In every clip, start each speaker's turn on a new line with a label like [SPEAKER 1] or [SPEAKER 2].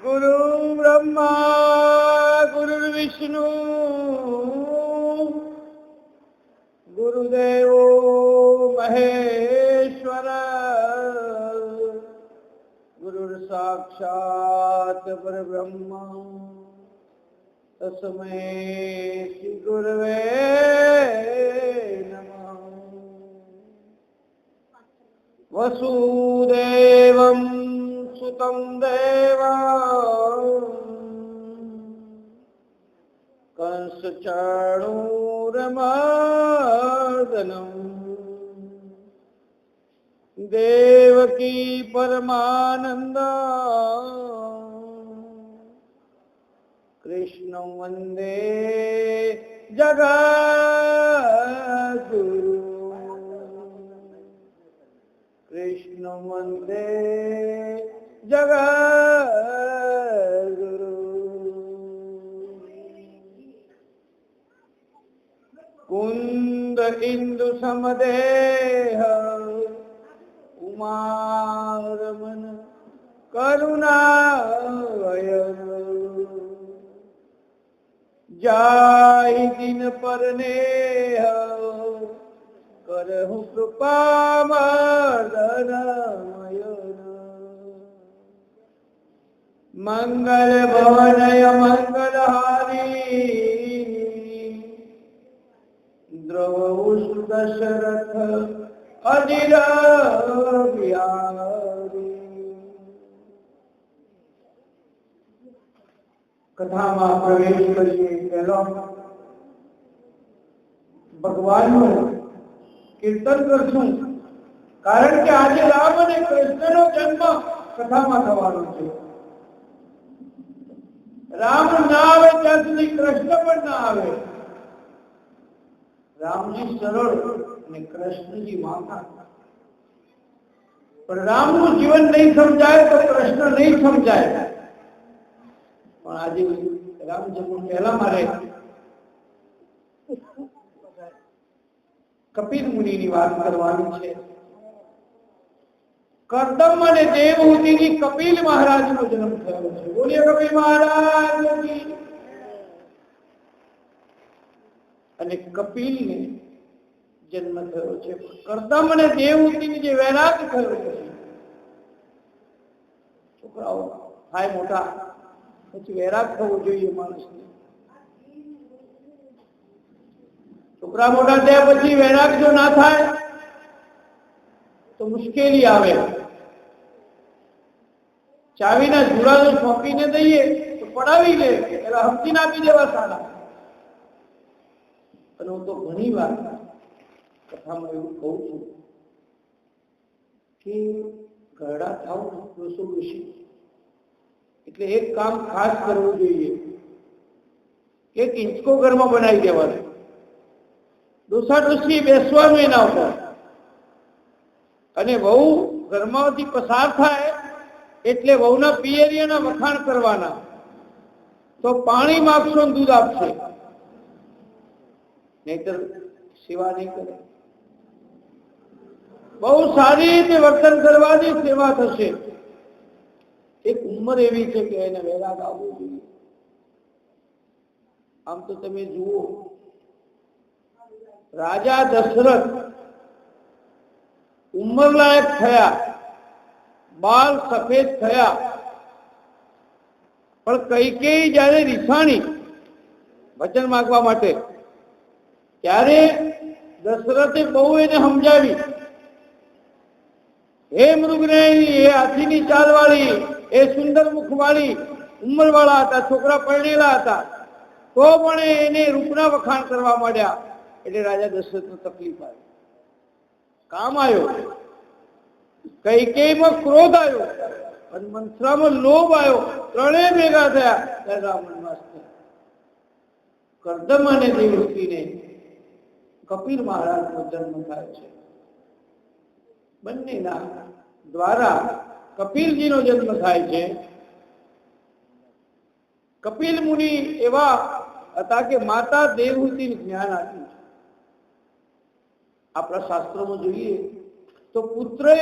[SPEAKER 1] गुरु ब्रह्मा गुरुर्विष्णु गुरुदेव महेश्वर गुरुर्साक्षात् परब्रह्म तस्मै श्री गुरवे नमः। वसुदेवं सुतं देवं कंसचाणूरमर्दनं देवकी परमानंद कृष्णं वंदे जगद्गुरु कृष्णं वंदे जगद्गुरु। कुंद इंदु समदेह उमारमन करुणावयन जाहि दिन परनेह करहु कृपा मर्दनमयन मंगल भवनय मंगलहारी द्रवहु सुदशरथ अजिर बिहारी। कथाમાં પ્રવેશ કરીએ પહેલો ભગવાનનું કીર્તન કરશું, કારણ કે આજે રામ અને કૃષ્ણનો જન્મ કથામાં થવાનો છે. રામ ના આવે ત્યાં સુધી કૃષ્ણ પણ ના આવે. રામજી સરળ અને કૃષ્ણજી માથા. પણ રામનું જીવન નહીં સમજાય તો કૃષ્ણ નહીં સમજાય. પણ આજે રામ જન્મ પહેલા મારે કપિલ મુનિની વાત કરવાની છે. કર્દમ અને દેવહૂતિની કપિલ મહારાજનો જન્મ થયો છે. બોલીએ કપિલ મહારાજ. અને કપિલને જન્મ થયો છે. કર્દમ અને દેવહૂતિની જે વૈરાગ થયો છે, છોકરાઓ થાય મોટા પછી વૈરાગ થવો જોઈએ માણસને. છોકરા મોટા થયા પછી વૈરાગ જો ના થાય તો મુશ્કેલી આવે. ચાવીના જુડા જો સોંપીને દઈએ તો પડાવી લે, એલા હમતી આપી દેવા સારા. અને હું તો ઘણી વાર કથામાં એવું કહું છું કે ઘરડા થાવ ડોસો ડોસી એટલે એક કામ ખાસ કરવું જોઈએ. એક ઇંચકો ઘરમાં બનાવી દેવાનો. ડોસા ડોસી બેસવાનું એના ઉપર. અને વહુ ઘરમાંથી પસાર થાય એટલે વહુના પિયરિયાના વખાણ કરવાના. તો પાણી માગશો દૂધ આપશે, નહીતર સેવા નહીં કરે. બહુ સારી રીતે વર્તન કરવાની સેવા થશે. એક ઉંમર એવી છે કે એને વૈરાગ આવવો જોઈએ. આમ તો તમે જુઓ, રાજા દશરથ ઉંમરલાયક થયા, બાલ સફેદ થયા, પણ કૈકેયી જયારે રીસાણી વચન માંગવા માટે, ત્યારે દશરથે બહુ એને સમજાવી. હે મૃગનયની, હે હાથીની ચાલ વાળી, એ સુંદર મુખ વાળી, ઉંમર વાળા હતા, છોકરા પરણેલા હતા, તો પણ એને રૂપના વખાણ કરવા માંડ્યા. એટલે રાજા દશરથને તકલીફ આવી, કામ આવ્યો. કૈકેયીમાં ક્રોધ આવ્યો અને મંથરામાં લોભ આવ્યો. ત્રણેય ભેગા થયા ત્યારે રાવણ નાશ થયો. કર્દમ અને દેવહૂતિને કપિલ મહારાજનો જન્મ થાય છે. બંનેના દ્વારા કપિલજીનો જન્મ થાય છે. કપિલ મુનિ એવા હતા કે માતા દેવહૂતિને જ્ઞાન આપ્યું છે. આપણા શાસ્ત્રોમાં જોઈએ તો પુત્રએ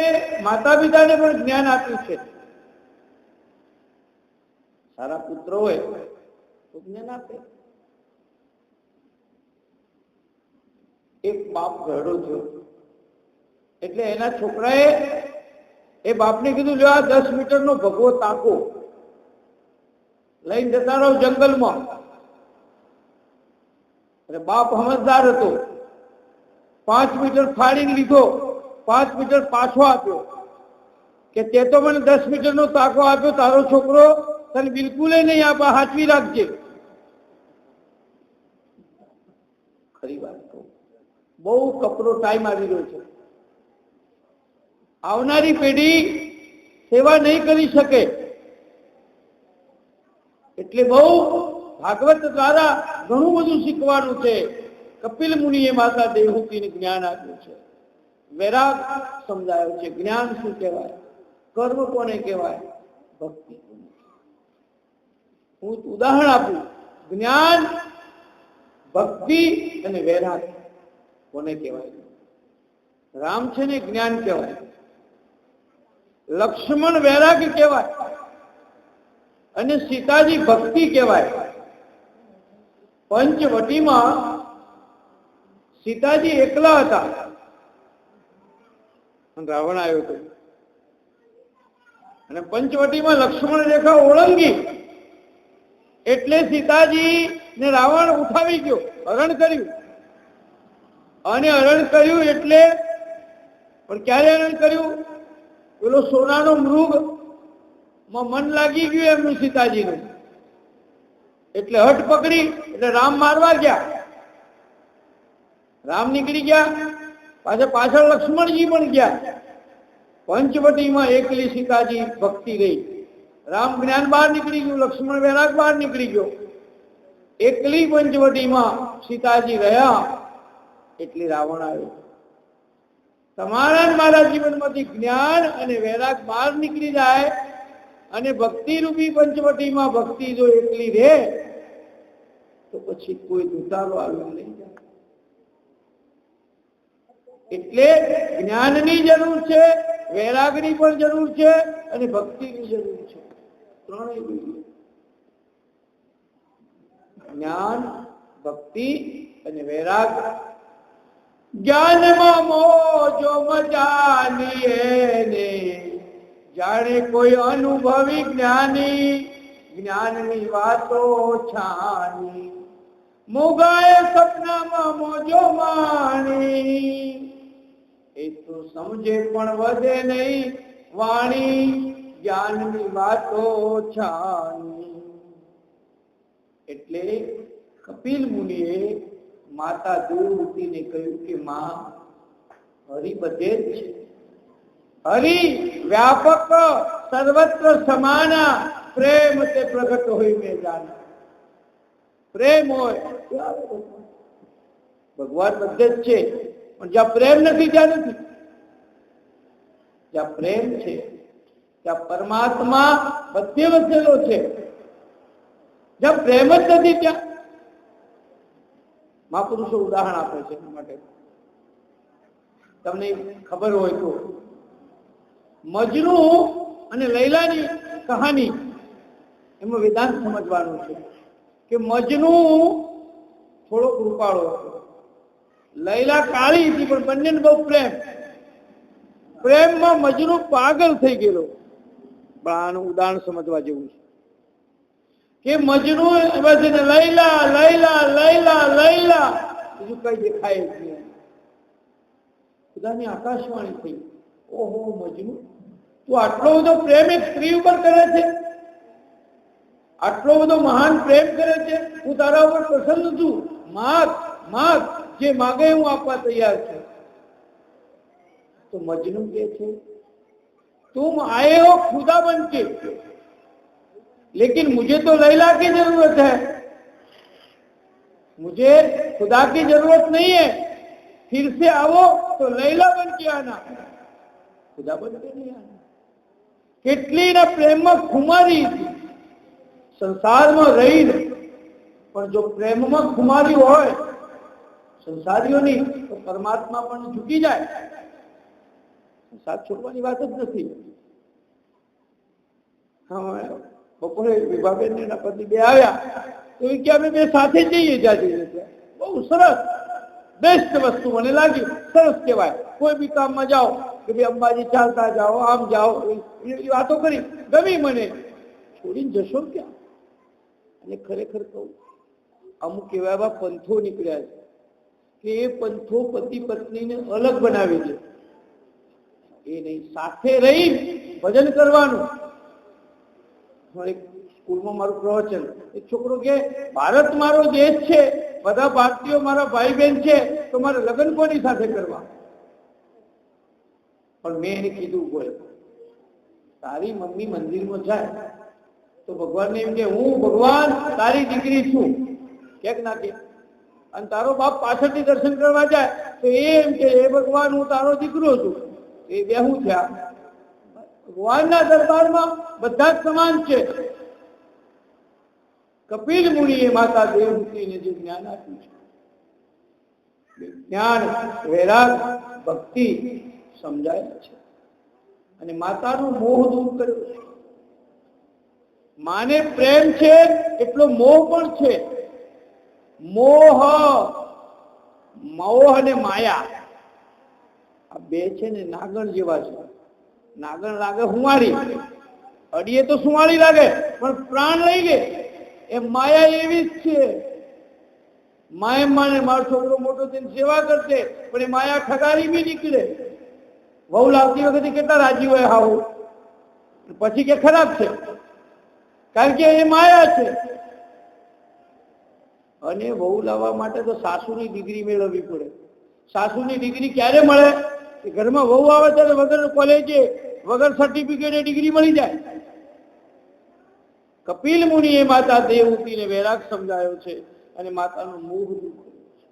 [SPEAKER 1] માતા પિતાને પણ જ્ઞાન આપ્યું છે. સારા પુત્ર હોય તો જ્ઞાન આપે. એક બાપ ઘરડો થયો એટલે એના છોકરાએ એ બાપને કીધું, લ્યો આ 10 મીટરનો ભગવો તાકો લઈને જતા રહો જંગલમાં. અને બાપ સમજદાર હતો, 5 મીટર ફાડીને લીધો, 5 મીટર પાછો આપ્યો કે તે તો મને 10 મીટરનો તાકો આપ્યો, તારો છોકરો તને બિલકુલ નહીં આપે, હાચવી રાખજે. ખરી વાત કહું, બહુ કપરો ટાઈમ આવી રહ્યો છે. આવનારી પેઢી સેવા નહીં કરી શકે, એટલે બહુ ભાગવત દ્વારા ઘણું બધું શીખવાનું છે. કપિલ મુનિએ માતા દેવહૂતિને જ્ઞાન આપ્યું છે, વૈરાગ સમજાયો છે, જ્ઞાન શું કહેવાય, કર્મ કોને કહેવાય, ભક્તિ. હું ઉદાહરણ આપું, જ્ઞાન, ભક્તિ અને વૈરાગ કોને કહેવાય? રામ છે ને જ્ઞાન કહેવાય, લક્ષ્મણ વૈરાગ કહેવાય અને સીતાજી ભક્તિ કહેવાય. પંચવટીમાં સીતાજી એકલા હતા અને રાવણ આવ્યો હતો, અને પંચવટીમાં લક્ષ્મણ રેખા ઓળંગી એટલે સીતાજી ને રાવણ ઉઠાવી ગયો, હરણ કર્યું. અને હરણ કર્યું એટલે, પણ ક્યારે હરણ કર્યું? પેલો સોનાનો મૃગ માં મન લાગી ગયું એમનું સીતાજીનું, એટલે હઠ પકડી, એટલે રામ મારવા ગયા. રામ નીકળી ગયા, પાછળ લક્ષ્મણજી પણ ગયા. પંચવટીમાં એકલી સીતાજી ભક્તિ રહી. રામ જ્ઞાન બહાર નીકળી ગયું, લક્ષ્મણ વૈરાગ બહાર નીકળી ગયો. એકલી પંચવટીમાં સીતાજી રહ્યા એટલે રાવણ આવ્યો. તમારા મારા જીવનમાંથી જ્ઞાન અને વૈરાગ બહાર નીકળી જાય અને ભક્તિ રૂપી પંચવટીમાં ભક્તિ જો એકલી રહે તો પછી કોઈ દુતારો આવી લઈ જાય. એટલે જ્ઞાનની જરૂર છે, વૈરાગની પણ જરૂર છે અને ભક્તિની જરૂર છે. ત્રણેય જોઈએ. જ્ઞાન, ભક્તિ અને વૈરાગ. જ્ઞાનમાં મોજો મજાની ને જાણે કોઈ અનુભવી જ્ઞાની, જ્ઞાનની વાતો છાની, મોગાએ સપનામાં મોજો માણી, એ તો સમજે પણ વધે નહીં વાણી, જ્ઞાનની વાતો છાની. એટલે કપિલ મુનિએ માતા દેવહૂતિને કહ્યું કે માં, હરિ બધે જ છે, હરિ વ્યાપક સર્વત્ર સમાના, પ્રેમ તે પ્રગટ હોય મેં જાના. પ્રેમ હોય ભગવાન બધે જ છે, પણ જ્યાં પ્રેમ નથી ત્યાં નથી. જ્યાં પ્રેમ છે ત્યાં પરમાત્મા બધે વસેલો છે. જ્યાં પ્રેમ જ નથી ત્યાં મહાપુરુષો ઉદાહરણ આપે છે. એના માટે તમને ખબર હોય તો મજનુ અને લૈલાની કહાની, એમાં વેદાંત સમજવાનું છે કે મજનુ થોડો કૃપાળો હતો, લૈલા કાળી હતી, પણ બંનેને બહુ પ્રેમમાં મજનુ પાગલ થઈ ગયેલો. પણ આનું ઉદાહરણ સમજવા જેવું છે કે મજનુ લૈલા લૈલા લૈલા લૈલા, બીજું કઈ દેખાય જ નહીં. ખુદાની આકાશવાણી થઈ, ઓહો મજનુ, તું આટલો બધો પ્રેમ એક સ્ત્રી ઉપર કરે છે, આટલો બધો મહાન પ્રેમ કરે છે, હું તારા ઉપર પ્રસન્ન છું, માગ માગ, જે માગે હું આપવા તૈયાર છું. તો મજનુ કે છે, तुम आए हो खुदा बन के, लेकिन मुझे तो लैला की जरूरत है, मुझे खुदा की जरूरत नहीं है, फिर से आओ तो लैला बन के आना, खुदा बन के नहीं आना. કેટલી ના પ્રેમમાં ખુમારી હતી સંસારમાં રહીને, પણ જો પ્રેમમાં ખુમારી હોય સંસારીઓની તો પરમાત્મા પણ ઝૂકી જાય. સાથ છોડવાની વાત જ નથી. બપોરે વિભાબેન ને એના પતિ બે આવ્યા તો એ કે અમે બે સાથે જઈએ જાજી. બહુ સરસ, બેસ્ટ વસ્તુ મને લાગી, સરસ કહેવાય. કોઈ બી કામમાં જાઓ કે ભાઈ અંબાજી ચાલતા જાઓ, આમ જાઓ, એ વાતો કરી, ગમી મને. છોડીને જશો ક્યાં? અને ખરેખર કહું, અમુક એવા એવા પંથો નીકળ્યા છે કે એ પંથો પતિ પત્નીને અલગ બનાવી દે. એ નહીં, સાથે રહી ભજન કરવાનું. સ્કૂલમાં મારું પ્રવચન, એક છોકરો કે ભારત મારો દેશ છે, બધા ભારતીયો મારા ભાઈ બહેન છે, તો મારે લગ્ન કોની સાથે કરવા? પણ મેં એને કીધું, બોલે તારી મમ્મી મંદિરમાં જાય તો ભગવાનને એમ કે હું ભગવાન તારી દીકરી છું, કે ના કે? અને તારો બાપ પાછળથી દર્શન કરવા જાય તો એમ કે એ ભગવાન હું તારો દીકરો છું. એ બેહું થયા. ભગવાનના દરબારમાં બધા જ સમાન છે. કપિલ મુનિએ માતા દેવહૂતિને જે જ્ઞાન આપ્યું છે, જ્ઞાન, વૈરાગ, ભક્તિ સમજાયેલા છે અને માતાનો મોહ દૂર કર્યો છે. માને પ્રેમ છે એટલો મોહ પણ છે. મોહ, મોહ અને માયા આ બે છે ને નાગણ જેવા છે. નાગણ લાગે હુંવાળી, અડીએ તો સુવાળી લાગે, પણ પ્રાણ લઈ લે. એ માયા એવી જ છે. માય માને મારો છોકરો મોટો થઈને સેવા કરશે, પણ એ માયા ઠગારી બી નીકળે. વહુ લાવતી વખતે કેટલા રાજી હોય હાવ, પછી કે ખરાબ છે, કારણ કે એ માયા છે. અને વહુ લાવવા માટે તો સાસુની ડિગ્રી મેળવવી પડે. સાસુની ડિગ્રી ક્યારે મળે? ઘરમાં વહુ આવે ત્યારે વગર કોલેજે, વગર સર્ટિફિકેટ ડિગ્રી મળી જાય. કપિલ મુનિએ માતા દેવહૂતિને વૈરાગ સમજાયો છે અને માતાનો મોહ દૂર કર્યો છે.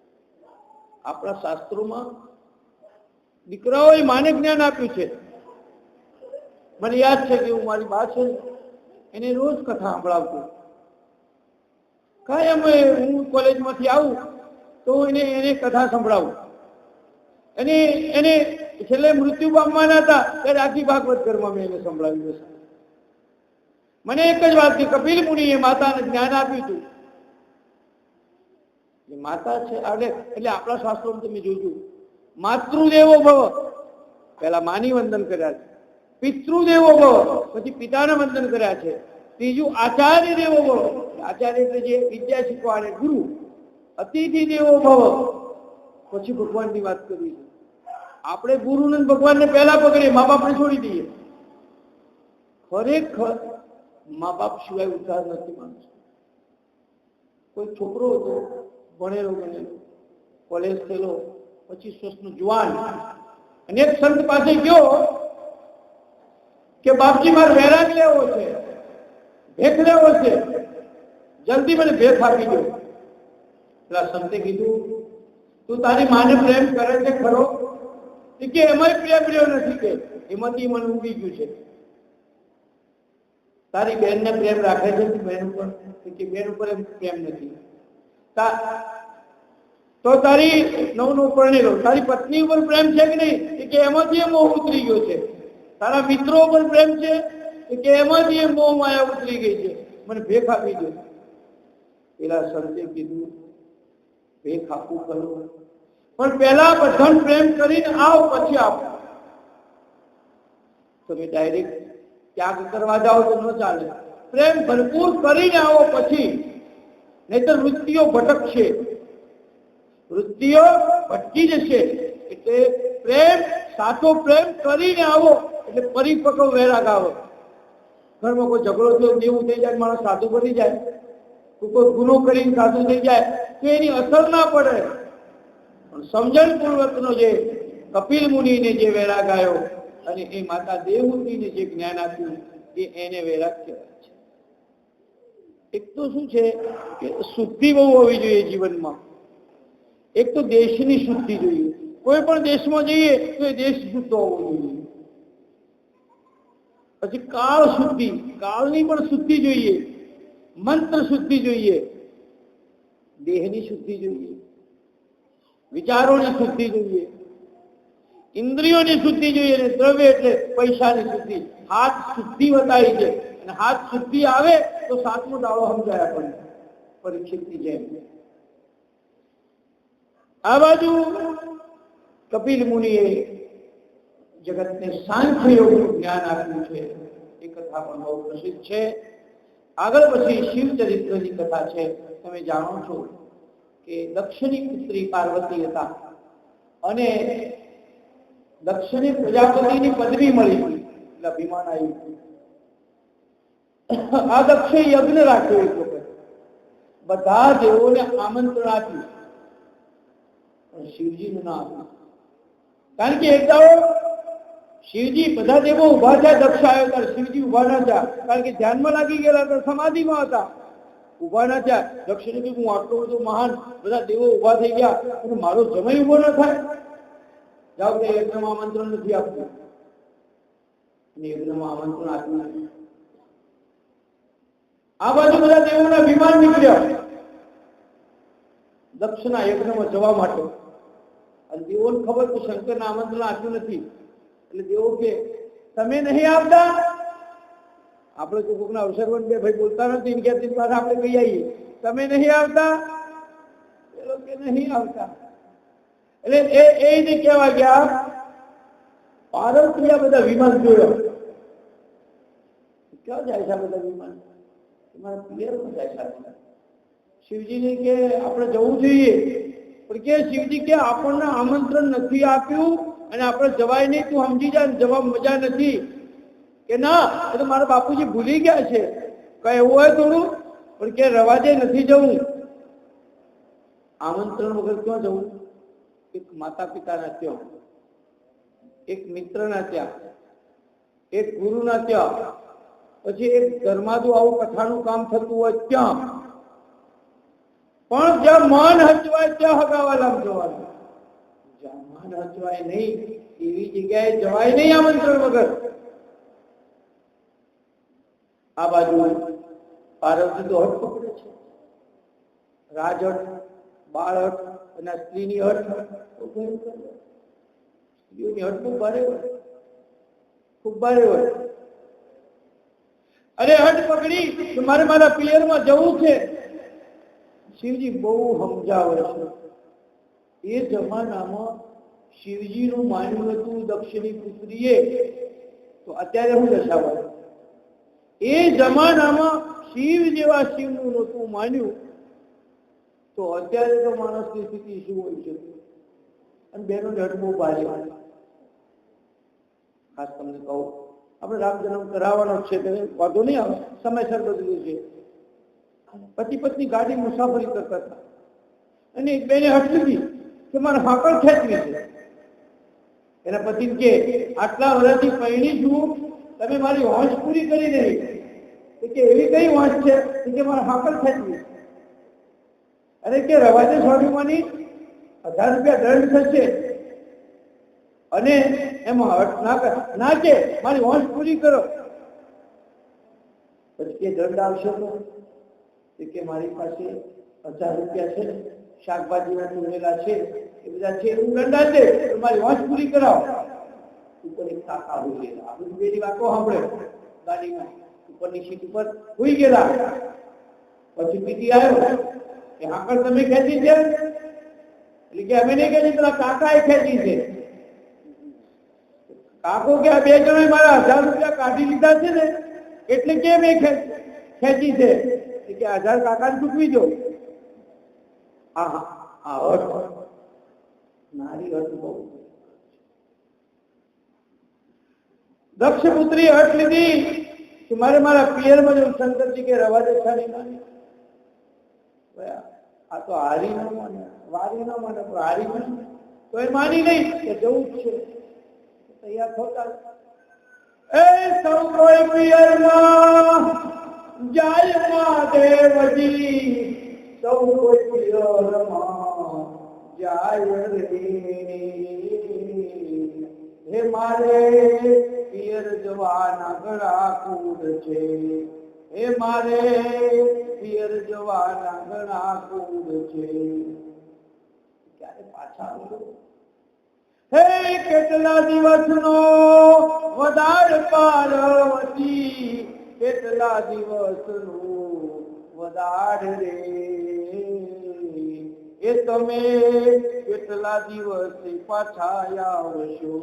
[SPEAKER 1] આપણા શાસ્ત્રોમાં દીકરાઓએ માને જ્ઞાન આપ્યું છે. મને યાદ છે કે હું મારી બા છે એને રોજ કથા સંભળાવતો. કાયમ હું કોલેજમાંથી આવું તો એને કથા સંભળાવું. અને એને છેલ્લે મૃત્યુ પામવાના હતા ત્યારે આખી ભાગવત ઘરમાં મેં એને સંભળાવી દે. મને એક જ વાત, કપિલ મુનિએ માતાને જ્ઞાન આપ્યું હતું. માતા છે એટલે આપણા શાસ્ત્રોમાં તમે જોજો, માતૃદેવો ભવ, પેલા માની વંદન કર્યા છે. પિતૃદેવો ભવ, પછી પિતાના વંદન કર્યા છે. ત્રીજું આચાર્ય દેવો ભવ, આચાર્ય એટલે જે વિદ્યા શીખવાડે ગુરુ. અતિથિ દેવો ભવ, પછી ભગવાનની વાત કરવી છે. આપણે ગુરુને ભગવાનને પહેલા પકડીએ, મા બાપને છોડી દઈએ. ખરેખર મા બાપ સિવાય ઉદ્ધાર નથી માણસ. કોઈ છોકરો હતો, ભણેલો ગણેલો, કોલેજ થયેલો, 25 વર્ષનો જુવાન, અને એક સંત પાસે ગયો કે બાપજી મારે વૈરાગ લેવો છે, ભેખ લેવો છે, જલ્દી મને ભેખ આપી દો. પેલા સંતે કીધું તું તારી માને પ્રેમ કરે છે ખરો? કે એમાં પ્રેમ રહ્યો નથી, કે એમાંથી મને ઉડી ગયું છે. તારી બહેનને પ્રેમ રાખે છે બહેન ઉપર? કે બહેન ઉપર પ્રેમ નથી. તો તારી નવ પરણેલો તારી પત્ની ઉપર પ્રેમ છે કે નહીં? કે એમાંથી મોહ ઉતરી ગયો છે. તારા મિત્રો ઉપર પ્રેમ છે કે એમાંથી મોહ માયા ઉતરી ગઈ છે, મને ભેખ આપી દો. પેલા સંતે કીધું ભેખ આપવું કરો, પણ પહેલા બધાને પ્રેમ કરીને આવ, પછી આપો. તમે ડાયરેક્ટ ત્યાગ કરવા જાઓ તો ન ચાલે. પ્રેમ ભરપૂર કરીને આવો પછી, નહીતર વૃત્તિઓ ભટકશે, વૃત્તિઓ ભટકી જશે. એટલે પ્રેમ, સાચો પ્રેમ કરીને આવો એટલે પરિપક્વ વૈરાગ આવે. ઘરમાં કોઈ ઝઘડો થયો, દેવું થઈ જાય, માણસ સાધુ બની જાય, કોઈ ગુનો કરીને સાધુ થઈ જાય તો એની અસર ના પડે. પણ સમજણપૂર્વકનો જે કપિલ મુનિને જે વૈરાગ આવ્યો અને એ માતા દેવહૂતિને જે જ્ઞાન આપ્યું, એને વૈરાગ કહેવાય છે. એક તો શું છે કે શુદ્ધિ બહુ હોવી જોઈએ જીવનમાં. એક તો દેશની શુદ્ધિ જોઈએ. કોઈ પણ દેશમાં જઈએ તો એ દેશ શુદ્ધ હોવો જોઈએ. પછી કાળ શુદ્ધિ, કાળની પણ શુદ્ધિ જોઈએ. મંત્ર શુદ્ધિ જોઈએ, દેહની શુદ્ધિ જોઈએ, વિચારોની શુદ્ધિ જોઈએ, ઇન્દ્રિયોની શુદ્ધિ જોઈએ, અને દ્રવ્ય એટલે પૈસાની શુદ્ધિ. હાથ શુદ્ધિ બતાવી છે. અને હાથ શુદ્ધિ આવે તો સાતમો દાડો સમજાય આપણને પરીક્ષિતની જેમ. આ બાજુ કપિલ મુનિએ જગતને સાંખ્ય યોગનું જ્ઞાન આપ્યું છે. એ કથા પણ બહુ પ્રસિદ્ધ છે. આગળ પછી શિવ ચરિત્રની કથા છે. તમે જાણો છો કે દક્ષની પુત્રી પાર્વતી હતા અને દક્ષને પ્રજાપતિની પદવી મળી એટલે અભિમાન આવ્યું. આ દક્ષે યજ્ઞ રાખ્યો એક વખત, બધા દેવોને આમંત્રણ આપ્યું પણ શિવજીનું ના આપ્યું. કારણ કે એક દાડો શિવજી બધા દેવો ઉભા થયા, દક્ષ આવ્યો ત્યારે શિવજી ઉભા ના થયા, કારણ કે ધ્યાનમાં લાગી ગયેલા હતા, સમાધિમાં હતા, ઉભા ના થયા. દક્ષને કીધું હું આટલો બધો મહાન, બધા દેવો ઉભા થઈ ગયા અને મારો જમાઈ ઉભો ના થાય. જાઓ કે યજ્ઞમાં આમંત્રણ નથી આપતું અને યજ્ઞમાં આમંત્રણ આપ્યું નથી. આ બાજુ બધા દેવોના વિમાન નીકળ્યા દક્ષના યજ્ઞમાં જવા માટે. અને દેવોને ખબર કે શંકરને આમંત્રણ આપ્યું નથી એટલે દેવો કે તમે નહીં આવતા. આપણે તો કોકના અવસર બે ભાઈ બોલતા નથી ને ક્યાંથી પાછા આપણે કહી આવીએ તમે નહીં આવતા, પેલો કે નહીં આવતા. એટલે એને કહેવા ગયા પાર્વતીયા બધા વિમાન જોયો. ક્યાં જાય છે બધા વિમાન? તમારા પિયરમાં જાય છે. શિવજીને કે આપણે જવું જોઈએ પણ કે શિવજી કે આપણને આમંત્રણ નથી આપ્યું અને આપણે જવાય નહીં, તું સમજી જા, જવા મજા નથી. કે ના એ તો મારા બાપુજી ભૂલી ગયા છે, કઈ એવું હોય થોડું, પણ કે રવાજે નથી જવું. આમંત્રણ વગર ક્યાં જવું? એક માતા પિતાના ત્યાં, એક મિત્રના ત્યાં, એક ગુરુના ત્યાં, પછી એક ધર્માદુ આવું કથાનું કામ થતું હોય ત્યાં. પણ જ્યાં મન હચવાય ત્યાં હગાવાલામ જવાનું. જ્યાં મન હચવાય નહીં એવી જગ્યાએ જવાય નહીં આમંત્રણ વગર. આ બાજુ પાર્વતી તો હઠ પકડે છે, રાજહઠ, બાળહઠ અને સ્ત્રીની હઠ. સ્ત્રીઓની હઠ ખૂબ ભારે હોય, ખૂબ ભારે હોય. અરે હઠ પકડી કે મારે મારા પિયરમાં જવું છે. શિવજી બહુ સમજાવે છે. એ જમાનામાં શિવજીનું માન્યું હતું દક્ષની પુત્રીએ, તો અત્યારે હું દશા હોય. એ જમાનામાં શિવ જેવા શિવનું નહોતું માન્યું તો અત્યારે તો માણસની સ્થિતિ શું હોય છે? અને બેનો હઠ બહુ ભારે. ખાસ તમને કહું, આપણે રામ જન્મ કરાવવાનો છે તો વાંધો નહીં આવે, સમયસર બધું છે. પતિ પત્ની ગાડી મુસાફરી કરતા હતા અને એક બેને હઠ લીધી કે મારે હાકળ ખેંચવી છે. એના પતિને કે આટલા વર્ષથી પૈણી છું, તમે મારી હોંશ પૂરી કરી નહીં. કે એવી કઈ હોંશ છે કે મારે હાકળ ખેંચવી? અને કે રવાજે સ્વામીમાની 1000 રૂપિયા દંડ થશે અને એમાં હઠ ના કે મારી હોંશ પૂરી કરો. પછી કે દંડ આવશે તો કે મારી પાસે 1000 રૂપિયા છે, શાકભાજીના ટુમેલા છે, એ બધા છે, હું દંડા છે, મારી હોંશ પૂરી કરાવો. ઉપર એક કાકા હોઈ ગયેલા, આપણે બેની વાતો સાંભળે ગાડીમાં, ઉપરની સીટ ઉપર હોઈ ગયેલા. પછી પીટી આવ્યો કે હાકળ તમે ખેંચી છે? એટલે કે અમે નહીં ખેંચી, પેલા કાકાએ ખેંચી છે. કાકો કે આ બે જણાએ મારા 1000 રૂપિયા કાઢી લીધા છે ને એટલે કેમ એ ખેંચી છે? કે 1000 કાકાને ચૂકવી દો. નારી હઠ બહુ. દક્ષ પુત્રી હઠ લીધી કે મારે મારા પિયરમાં જવું. શંકરજી કે રવા દે સારી માની. આ તો હારી ના માને, વારી ના માને, પણ હારી માને તો એ માની નહીં કે જવું જ છે. તૈયાર થતા એ સૌ કોઈ પિયરમાં જાય મહાદેવજી, સૌ કોઈ પિયરમાં જાય રે. હે મારે પિયર જવાના ઘણા કુડ છે, હે મારે પિયર જવાના ઘણા કુડ છે. ક્યારે પાછા આવશો? હે કેટલા દિવસનો વધાર પાર્વતી, કેટલા દિવસનું વધાર રે, એ તમે કેટલા દિવસે પાછા આવશો,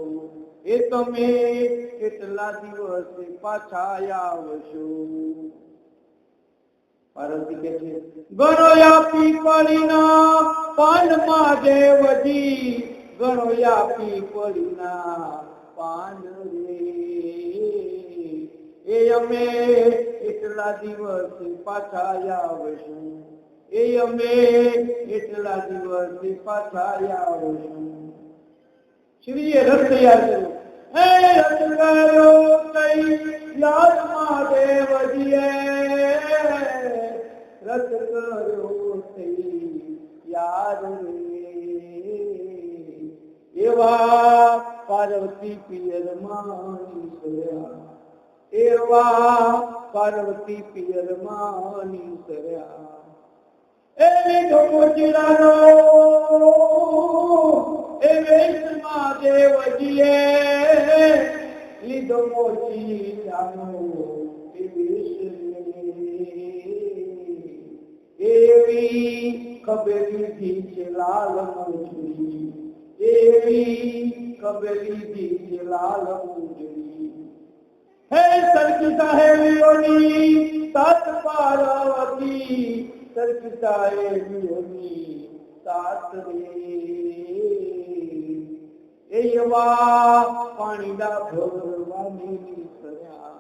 [SPEAKER 1] એ તમે કેટલા દિવસે પાછા આવશો. પાર્વતી કે છે ગણોયા પીપળીના પાનમાં દેવજી, ગણોયા પીપળીના પાન રે, એ અમે એટલા દિવસે પાછા આવશું, એ અમે એટલા દિવસે પાછા આવશું. શિવજીએ રથ તૈયાર કર્યો. હે રથ કર્યો કઈ યાદમાં દેવજીએ, રથ કર્યો કઈ યાદ રે, એવા પાર્વતી પિયરમાં નીકળ્યા, એવા પાર્વતી પિયરમાં નીકળ્યા. એ લીધો મોચીડાનો એ વેશમાં દેવજીએ, લીધો મોચીડાનો એ વેશ, એવી ખબેલી છે લાલ મોજડી, એવી ખબેલી છે લાલ મોજડી. હે સરકી સાહેબીઓની સાત પાર્વતી, સરકી સાહેબીઓની સાત રે, એવા પાણીડા ભરવાની નીકળ્યા,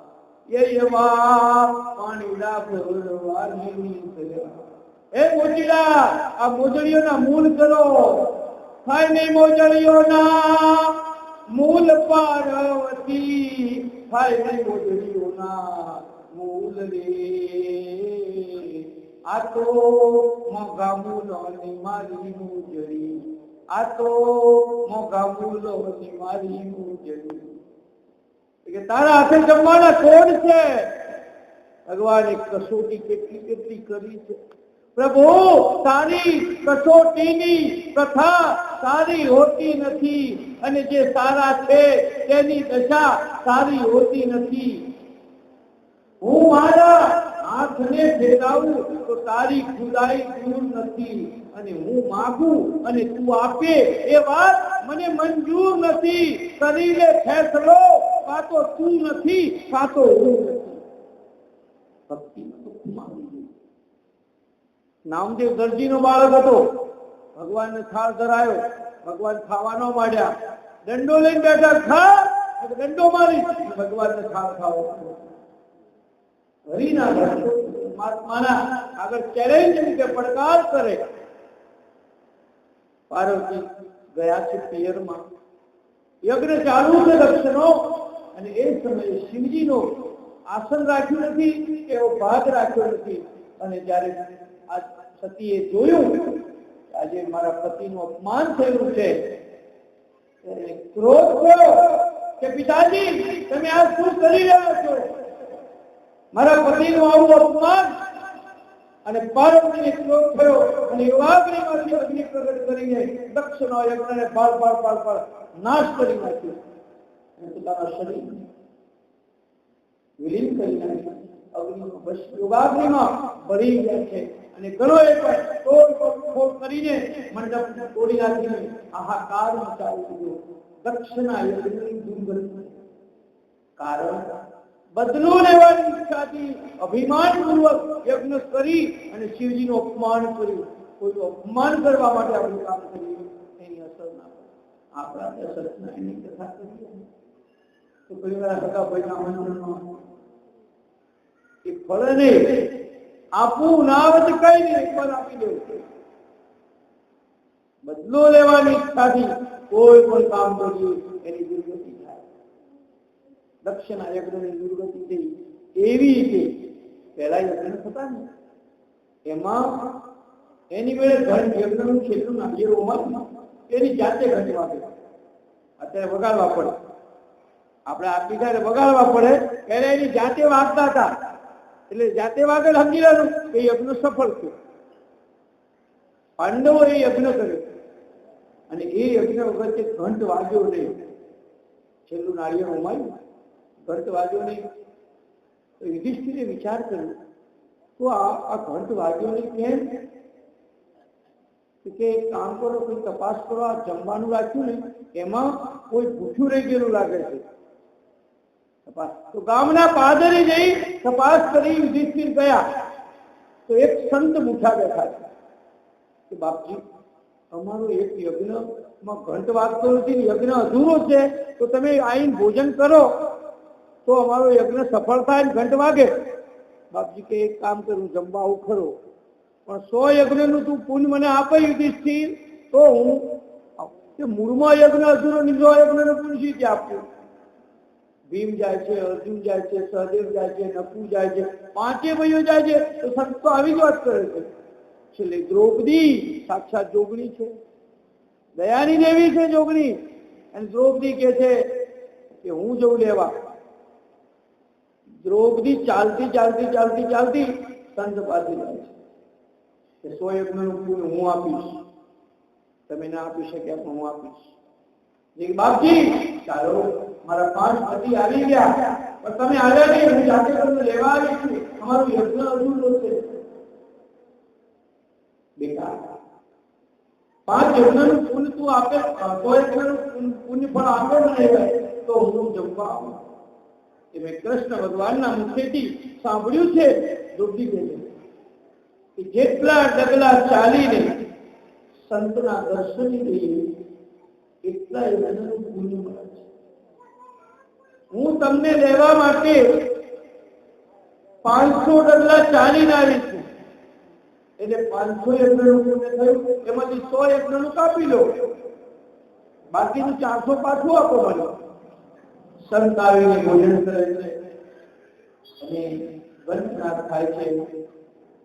[SPEAKER 1] એવા પાણીડા ભરવાની નીકળ્યા. એ મોચીડા આ મોજડીઓના મૂળ કરો, થાય નહીં મોજડીઓના મૂળ પાર્વતી, થાય નહીં મોજડીઓના મૂળ રે. આ તો મોગા મૂલોની મારી મોજડી, આ તો મોગા મૂલોની મારી મોજડી. કે તારા હાથે જમવાના કોણ છે? ભગવાને કસોટી કેટલી કેટલી કરી છે પ્રભુ. તારી કસોટીની કથા સારી હોતી નથી, અને જે સારા છે તેની દશા સારી હોતી નથી. હું મારા હાથને ફેરાવું તો તારી ખુદાઈ દૂર નથી, અને હું માગું અને તું આપે એ વાત મને મંજૂર નથી. કરી લે ફેસલો, કાં તો તું નથી કાં તો હું નથી. ભક્તિ નામદેવ દરજીનો બાળક હતો. ભગવાનને થાળ ધરાયો, ભગવાન ખાવાનો માંડ્યા, દંડો લઈને બેઠા, ખા દંડો મારી, ભગવાનને થાળ ખાવો. હરિના પરમાત્માના આગળ ચેલેન્જ કે પડકાર કરે. પાર્વતી ગયા છે પિયરમાં, યજ્ઞ ચાલુ છે દક્ષનો, અને એ સમયે શિવજીનો આસન રાખ્યું નથી, એવો ભાગ રાખ્યો નથી. અને જ્યારે આ સતીએ જોયું આજે મારા પતિનું અપમાન થયું છે, ક્રોધ થયો કે પિતાજી તમે આ શું કરી રહ્યા છો? મારા પતિનું આવું અપમાન. અને પાર્વતીને ક્રોધ થયો અને યુવાગ્નિમાંથી અગ્નિ પ્રગટ કરીને દક્ષનો યજ્ઞને પાળ નાશ કરી નાખ્યો, અને પોતાના શરીર વિલીન કરી નાખ્યું. યુવાગ્નિમાં ભળી ગયા છે. અને ઘણો એક તોડ કરીને મંડપ તોડી નાખીને હાહાકાર મચાવી દીધો. દક્ષના યજ્ઞની દુર્ગંધ. કારણ બદલો લેવાની ઈચ્છાથી અભિમાન પૂર્વક યજ્ઞ કરી અને શિવજીનું અપમાન કર્યું. કોઈનું અપમાન કરવા માટે આપણે કામ કરીએ એની અસર ના પડે. આપણા સત્યનારાયણની કથા કરીએ તો ઘણી વાર સગા ભાઈના મંદિરમાં એ ફળ નહીં આપવું ના આવે તો કઈ નહીં, ફળ આપી દેવું. બદલો લેવાની ઈચ્છાથી કોઈ પણ કામ કરીએ એની દુર્ગતિ થાય. દક્ષના યજ્ઞની દુર્ગતિ થઈ એવી કે પહેલા યજ્ઞ થતા ને એમાં એની વેળે ઘન યજ્ઞનું છેલ્લું નાળિયેર હોવાનું એની જાતે ઘટવા પડે. અત્યારે વગાડવા પડે, આપણે આપી થાય વગાડવા પડે, ત્યારે એની જાતે વાગતા હતા. એટલે જાતે વાગડ સમજી લેવાનું કે યજ્ઞ સફળ થયો. પાંડવો એ યજ્ઞ કર્યો અને એ યજ્ઞ વખતે ઘંટ વાગ્યો નહીં. છેલ્લું નાળિયેર હોમાયું, ઘંટ વાગ્યો નહીં. તો યુધિષ્ઠિરે વિચાર કર્યો, તો આ ઘંટ વાગ્યો નહીં કેમ? કે એક કામ કરો, કોઈ તપાસ કરો, આ જમવાનું રાખ્યું ને એમાં કોઈ ભૂખ્યું રહી ગયેલું લાગે છે. તપાસ તો ગામના પાદરે જઈ તપાસ કરી યુધિષ્ઠિર ગયા તો એક સંત મૂઠા બેઠા છે કે બાપજી, અમારો એક યજ્ઞમાં ઘંટ વાગતો નથી, યજ્ઞ અધૂરો છે, તો તમે આવીને ભોજન કરો તો અમારો યજ્ઞ સફળ થાય ને ઘંટ વાગે. બાપજી કે એક કામ કરું, જમવા આવું ખરો, પણ 100 યજ્ઞનું તું પુણ્ય મને આપે યુધિષ્ઠિર તો હું મૂળમાં યજ્ઞ અધૂરો, 100 યજ્ઞનું પુણ્ય શી રીતે આપવું? ભીમ જાય છે, અર્જુન જાય છે, સહદેવ જાય છે, નકુ જાય છે, 5 ભાઈઓ જાય છે, તો સંત તો આવી જ વાત કરે છે. છેલ્લે દ્રૌપદી સાક્ષાત જોગણી છે, દયાની દેવી છે જોગણી, અને દ્રૌપદી કે છે કે હું જઉં લેવા. દ્રૌપદી ચાલતી ચાલતી ચાલતી ચાલતી સંત પાસે જાય છે કે 100 યજ્ઞનું પુણ્ય હું આપીશ, તમે ના આપી શક્યા પણ હું આપીશ. બાપજી ચાલો, મારા 5 પતિ આવી ગયા, પણ તમે આવ્યા નહીં, હું જાતે તમને લેવા આવી છું, અમારું યજ્ઞ અધૂરો છે. બેટા, 5 યજ્ઞનું પુણ્ય તું આપે, 100 યજ્ઞનું પુણ્ય પણ આપે મને તો હું જમવા આવું. એ મેં કૃષ્ણ ભગવાનના મુખેથી સાંભળ્યું છે. દ્રૌપદી કહે કે જેટલા ડગલા ચાલીને સંતના દર્શન લઈએ એટલા યજ્ઞનું પુણ્ય મળે છે. હું તમને લેવા માટે 500 ડગલા ચાલીને આવી છું, એટલે 500 યજ્ઞનું પુણ્ય થયું, એમાંથી 100 યજ્ઞનું કાપી લો, બાકીનું 400 પાછું આપો મને. સંત આવીને ભોજન કરે છે અને વંશનાથ થાય છે,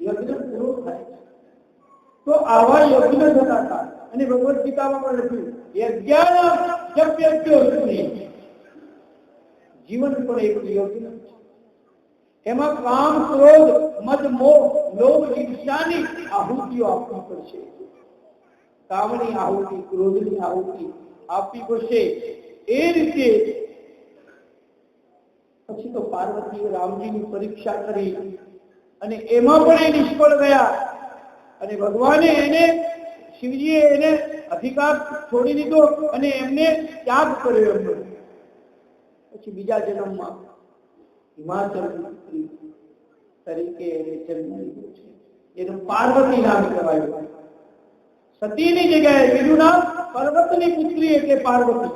[SPEAKER 1] યજ્ઞ પૂરો થાય છે. તો આવા યજ્ઞ થતા હતા, અને ભગવદ ગીતામાં પણ લખ્યું યજ્ઞાન જપ્યજ્ઞો સુની, જીવન પણ એક યજ્ઞ છે. એમાં કામ, ક્રોધ, મદ, મોહ, લોભ, ઈર્ષાની આહુતિઓ આપવી પડશે. કામની આહુતિ, ક્રોધની આહુતિ આપવી પડશે. એ રીતે પછી તો પાર્વતીએ રામજીની પરીક્ષા કરી અને એમાં પણ એ નિષ્ફળ ગયા, અને ભગવાને એને, શિવજીએ એને અધિકાર છોડી દીધો અને એમને ત્યાગ કર્યો. એમનો પછી બીજા જન્મમાં હિમાચલ પુત્રી તરીકે એને જન્મ લીધો છે, એનું પાર્વતી નામ કહેવાયું. સતીની જગ્યાએ એનું નામ પર્વતની પુત્રી એટલે પાર્વતી,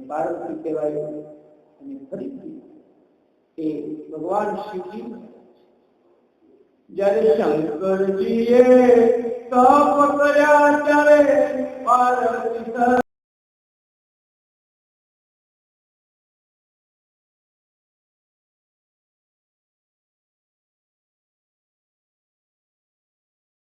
[SPEAKER 1] પાર્વતી કહેવાયું. અને ફરીથી એ ભગવાન શિવજી જ્યારે શંકરજીએ તપ કર્યા ત્યારે પાર્વતી